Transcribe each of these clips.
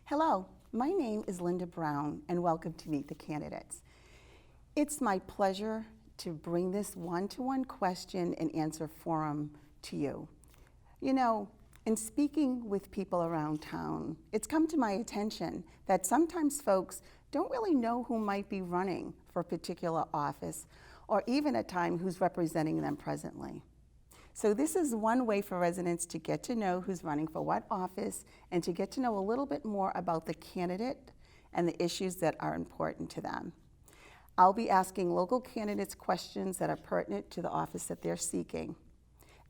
Hello, my name is Lynda Brown, and welcome to Meet the Candidates. It's my pleasure to bring this one-to-one question and answer forum to you. You know, in speaking with people around town, it's come to my attention that sometimes folks don't really know who might be running for a particular office, or even at times who's representing them presently. So this is one way for residents to get to know who's running for what office and to get to know a little bit more about the candidate and the issues that are important to them. I'll be asking local candidates questions that are pertinent to the office that they're seeking.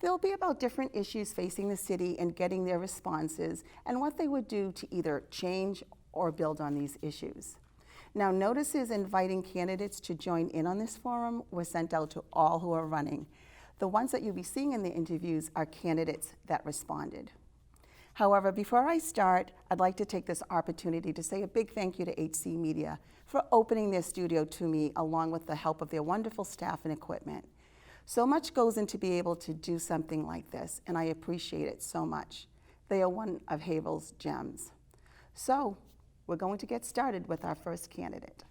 They'll be about different issues facing the city and getting their responses and what they would do to either change or build on these issues. Now, notices inviting candidates to join in on this forum were sent out to all who are running. The ones that you'll be seeing in the interviews are candidates that responded. However, before I start, I'd like to take this opportunity to say a big thank you to HC Media for opening their studio to me, along with the help of their wonderful staff and equipment. So much goes into being able to do something like this, and I appreciate it so much. They are one of Haverhill's gems. So, we're going to get started with our first candidate.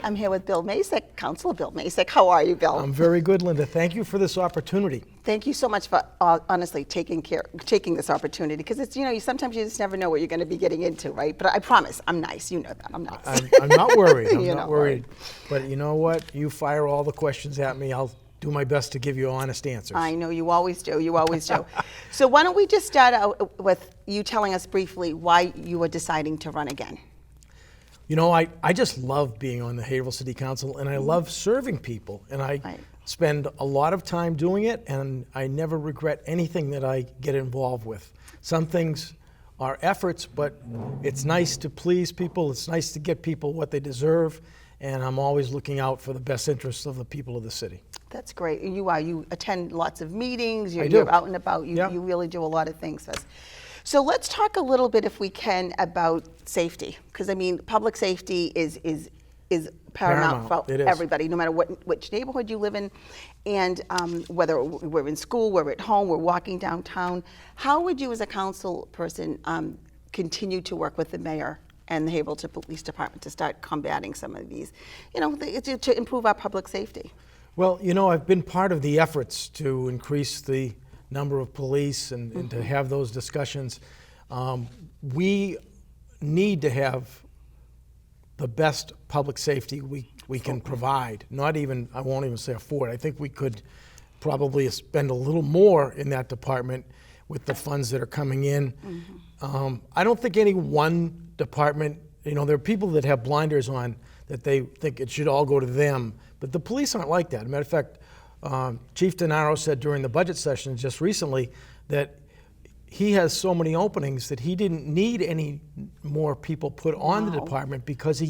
I'm here with Bill Macek, Councilor Bill Macek. How are you, Bill? I'm very good, Lynda. Thank you for this opportunity. Thank you so much for honestly taking this opportunity, because it's, you sometimes you just never know what you're going to be getting into, right? But I promise, I'm nice. You know that I'm nice. I'm not worried. I'm You're not worried. But you know what? You fire all the questions at me. I'll do my best to give you honest answers. I know you always do. You always do. So why don't we just start out with you telling us briefly why you were deciding to run again? You know, I just love being on the Haverhill City Council, and I love serving people, and I spend a lot of time doing it, and I never regret anything that I get involved with. Some things are efforts, but it's nice to please people. It's nice to get people what they deserve, and I'm always looking out for the best interests of the people of the city. That's great. You are. You attend lots of meetings. I do. You're out and about. You Yep. you really do a lot of things for us. So let's talk a little bit, if we can, about safety, because I mean, public safety is paramount for It is. everybody, no matter which neighborhood you live in, and whether we're in school, we're at home, we're walking downtown. How would you, as a council person, continue to work with the mayor and the Haverhill Police Department to start combating some of these, to improve our public safety? Well, I've been part of the efforts to increase the number of police and to have those discussions. We need to have the best public safety we can provide. I won't even say afford. I think we could probably spend a little more in that department with the funds that are coming in. I don't think any one department, there are people that have blinders on that they think it should all go to them, but the police aren't like that. As a matter of fact, Chief DeNaro said during the budget session just recently that he has so many openings that he didn't need any more people put on the department, because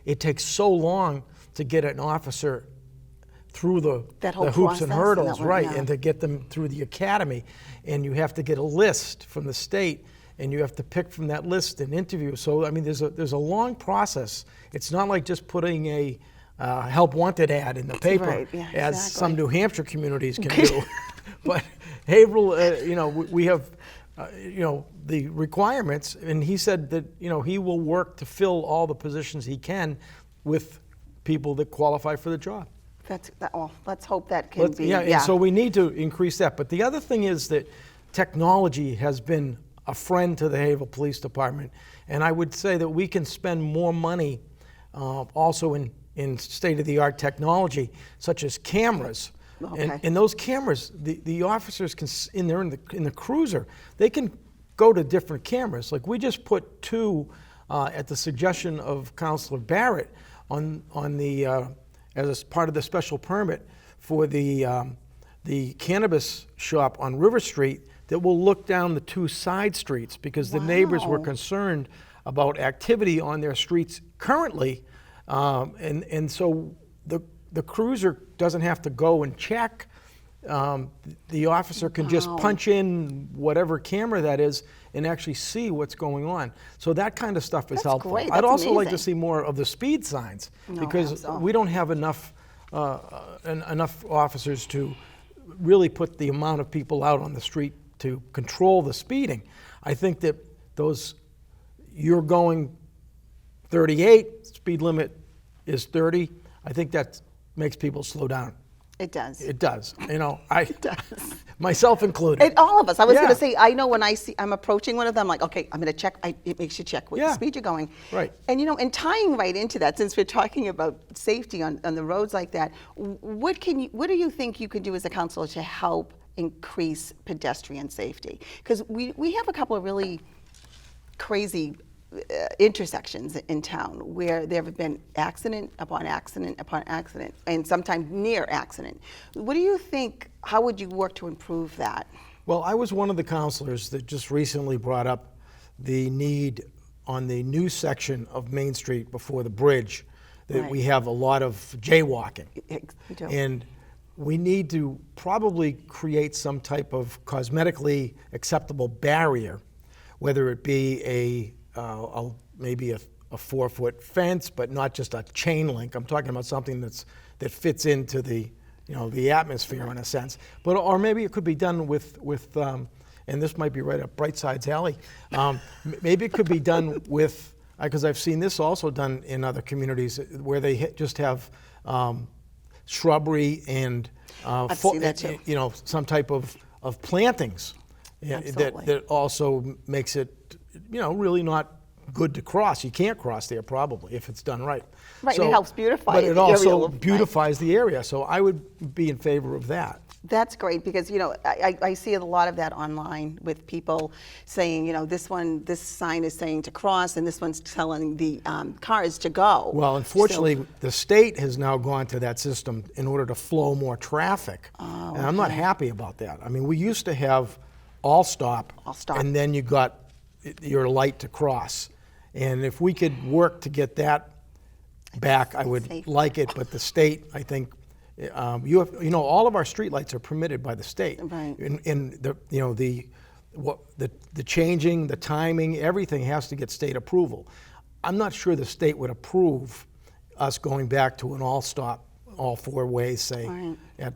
it takes so long to get an officer through the hoops and hurdles, and to get them through the academy. And you have to get a list from the state, and you have to pick from that list and interview. So, I mean, there's a long process. It's not like just putting a help wanted ad in the paper, as some New Hampshire communities can do. But Haverhill, we have, the requirements, and he said that, he will work to fill all the positions he can with people that qualify for the job. Let's hope that can be. And so we need to increase that. But the other thing is that technology has been a friend to the Haverhill Police Department, and I would say that we can spend more money also in state-of-the-art technology, such as cameras. And those cameras, the officers can, in the cruiser, they can go to different cameras. Like, we just put two at the suggestion of Councilor Barrett on the as part of the special permit for the cannabis shop on River Street that will look down the two side streets, because the neighbors were concerned about activity on their streets currently. And so the cruiser doesn't have to go and check the officer can just punch in whatever camera that is and actually see what's going on. So that kind of stuff is That's helpful. great. I'd That's also like to amazing. see more of the speed signs, No, because absolutely. we don't have enough enough officers to really put the amount of people out on the street to control the speeding. I think that you're going 38, speed limit is 30. I think that makes people slow down. It does. It does. It does. Myself included. And all of us. I was Yeah. going to say, I know when I'm approaching one of them, like, okay, I'm going to check. It makes you check what Yeah. speed you're going. Right. And and tying right into that, since we're talking about safety on the roads like that, what do you think you could do as a councilor to help increase pedestrian safety? Because we have a couple of really crazy intersections in town where there have been accident upon accident upon accident, and sometimes near accident. What do you think? How would you work to improve that? Well, I was one of the counselors that just recently brought up the need on the new section of Main Street before the bridge that Right. we have a lot of jaywalking. We do. And we need to probably create some type of cosmetically acceptable barrier, whether it be maybe a 4-foot fence, but not just a chain link. I'm talking about something that fits into the atmosphere in a sense. Or maybe it could be done with and this might be right up Brightside's alley. Maybe it could be done with, because I've seen this also done in other communities where they just have shrubbery and I've seen that too. some type of plantings Absolutely. that also makes it really not good to cross. You can't cross there probably if it's done right. Right, and it helps beautify But the it area a also little, right. beautifies the area. So I would be in favor of that. That's great because I see a lot of that online with people saying this sign is saying to cross and this one's telling the cars to go. Well, unfortunately, the state has now gone to that system in order to flow more traffic. Oh, and I'm not happy about that. I mean, we used to have all stop, and then you got your light to cross. And if we could work to get that back, I would safe. like it. But the state, I think, all of our streetlights are permitted by the state. Right. And the changing, the timing, everything has to get state approval. I'm not sure the state would approve us going back to an all-stop, all four ways, say, Right. at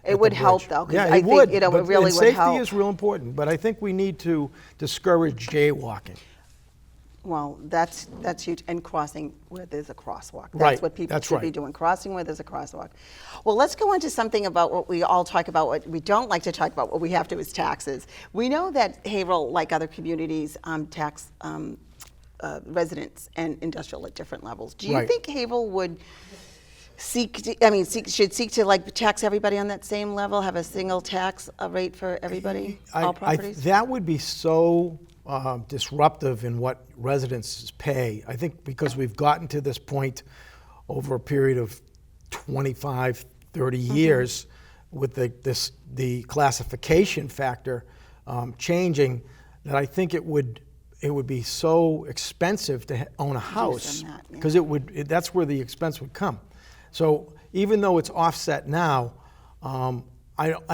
It would help bridge. though. 'Cause Yeah, I it think, would. it but really and would safety help. is real important, but I think we need to discourage jaywalking. Well, that's huge. And crossing where there's a crosswalk. That's Right, what people that's should be right. doing, crossing where there's a crosswalk. Well, let's go on to something about what we all talk about, what we don't like to talk about, what we have to is taxes. We know that Haverhill, like other communities, tax residents and industrial at different levels. Do you Right. think Haverhill would should seek to like tax everybody on that same level, have a single tax rate for everybody, all properties? That would be so disruptive in what residents pay. I think because we've gotten to this point over a period of 25, 30 years with the classification factor changing, that I think it would be so expensive to own a house on that, yeah. because that's where the expense would come. So even though it's offset now, I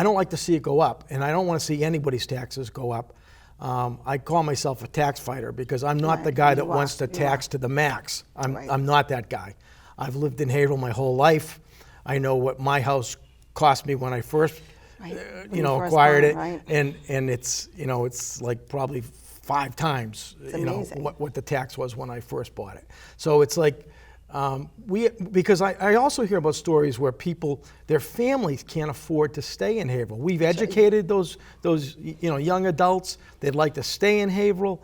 don't like to see it go up, and I don't want to see anybody's taxes go up. I call myself a tax fighter because I'm not Right, the guy you that are, wants to you tax are. to the max. Right. I'm not that guy. I've lived in Haverhill my whole life. I know what my house cost me when I first, Right, when you first acquired bought it, it, right. and it's like probably 5 times, amazing. what the tax was when I first bought it. So it's like because I also hear about stories where their families can't afford to stay in Haverhill. We've educated those young adults. They'd like to stay in Haverhill,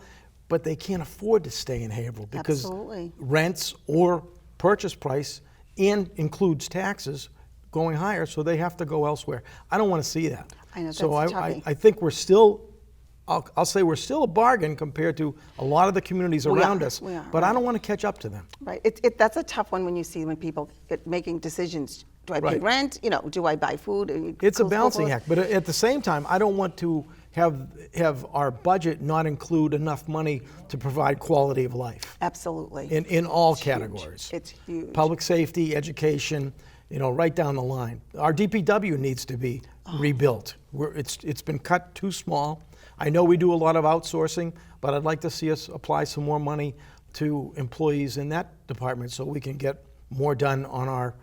but they can't afford to stay in Haverhill because Absolutely. rents or purchase price includes taxes going higher, so they have to go elsewhere. I don't want to see that. I know, So that's I toughing. think we're still. I'll say we're still a bargain compared to a lot of the communities We around are, us, we are, but I right. don't want to catch up to them. Right. That's a tough one when you see when people get making decisions. Do I pay Right. rent? Do I buy food? It's a So balancing forth. act, but at the same time, I don't want to have our budget not include enough money to provide quality of life Absolutely. in all It's huge. categories. It's huge. Public safety, education, right down the line. Our DPW needs to be rebuilt. It's been cut too small. I know we do a lot of outsourcing, but I'd like to see us apply some more money to employees in that department so we can get more done on our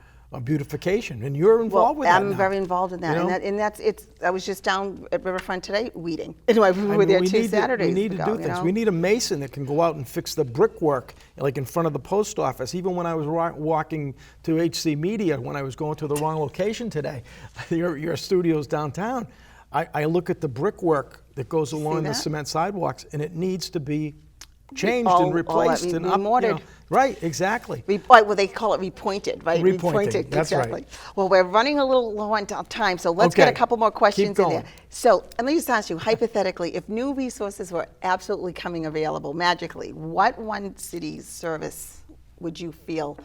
beautification. And you're involved with that I'm now. very involved in that, You know? and that's it's. I was just down at Riverfront today weeding. Anyway, we were there 2 Saturdays We need ago, to do you things. know? We need a mason that can go out and fix the brickwork, like in front of the post office. Even when I was walking to HC Media, when I was going to the wrong location today, your studio's downtown, I look at the brickwork that goes along the that? cement sidewalks, and it needs to be changed All- and replaced and up. remortared. Right, exactly. Well, they call it repointed, right? Repointing, that's exactly. right. Well, we're running a little low on time, so let's get a Okay, couple more questions keep in going. there. So, and let me just ask you, hypothetically, if new resources were absolutely coming available magically, what one city's service would you feel,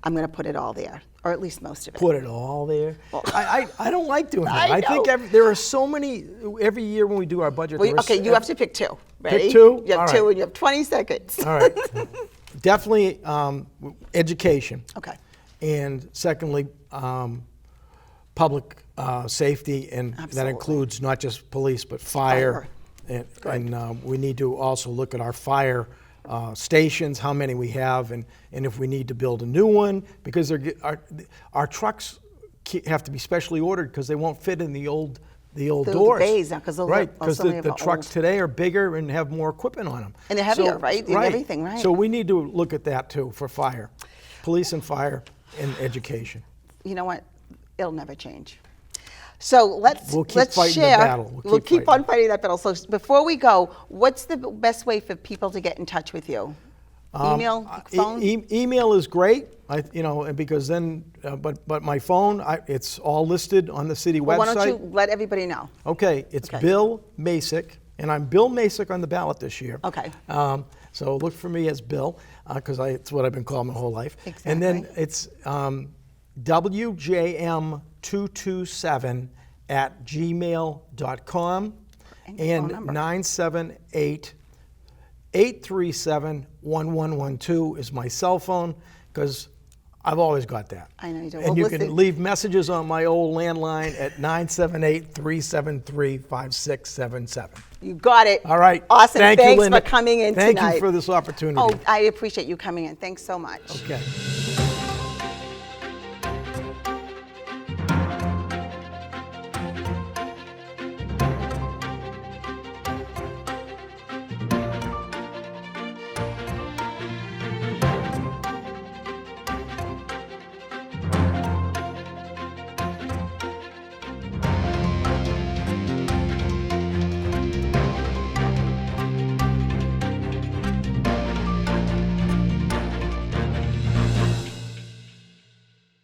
I'm going to put it all there, or at least most of it? Put it all there. I don't like doing that. I I think know. there are so many, every year when we do our budget. Well, there are okay, you have to pick two. Ready? Pick two? You have All two, right. and you have 20 seconds. All right. Definitely education. Okay. And secondly, public safety, and that Absolutely. includes not just police, but fire. And we need to also look at our fire stations, how many we have, and if we need to build a new one, because our trucks have to be specially ordered because they won't fit in the old doors. bays now, 'cause those are right, because also many of the our trucks old- today are bigger and have more equipment on them. And they're heavier, right? And everything, right. So we need to look at that too for fire, police and fire, and education. You know what? It'll never change. So let's We'll keep let's fighting the share. battle. We'll keep fighting. on fighting that battle. So before we go, what's the best way for people to get in touch with you? Email, phone? Email is great, and because then, but my phone, it's all listed on the city Well, website. why don't you let everybody know? Okay, it's Okay. Bill Macek, and I'm Bill Macek on the ballot this year. Okay. So look for me as Bill, because it's what I've been called my whole life. And then Exactly. it's WJM227@gmail.com And your phone and number. 978-837-1112 is my cell phone, because I've always got that. I know you do. And Well, you listen- can leave messages on my old landline at 978-373-5677. You got it. All right. Awesome. Thank you, Thanks Linda. for coming in Thank tonight. you for this opportunity. Oh, I appreciate you coming in. Thanks so much. Okay.